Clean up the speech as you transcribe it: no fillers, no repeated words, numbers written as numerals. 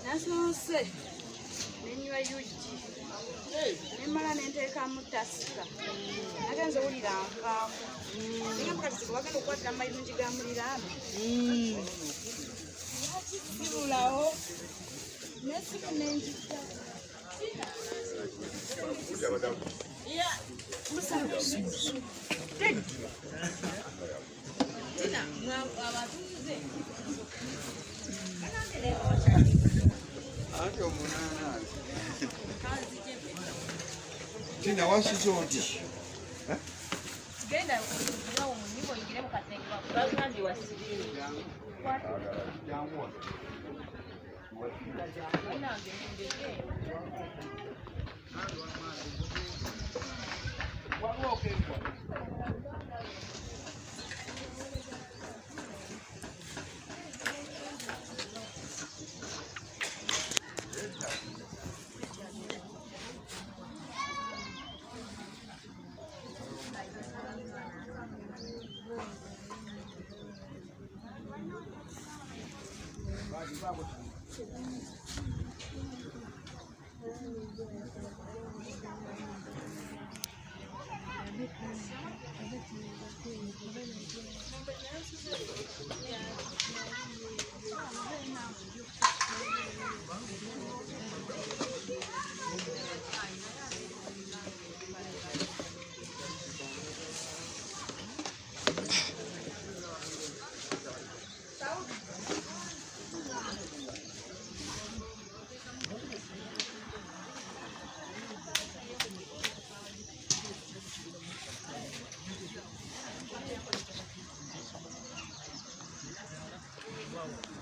Nasoose nenywa yugi nemala nenteekamu tasika nagenza owulira nfaako nga mukatizi wagenda okukwatira amayirungi ga muliraano kibulawo nesiku nenjita Tina washize oti. Genda kuwa munyimbo ingire mukatenge bakurazi wasibiri. Wow.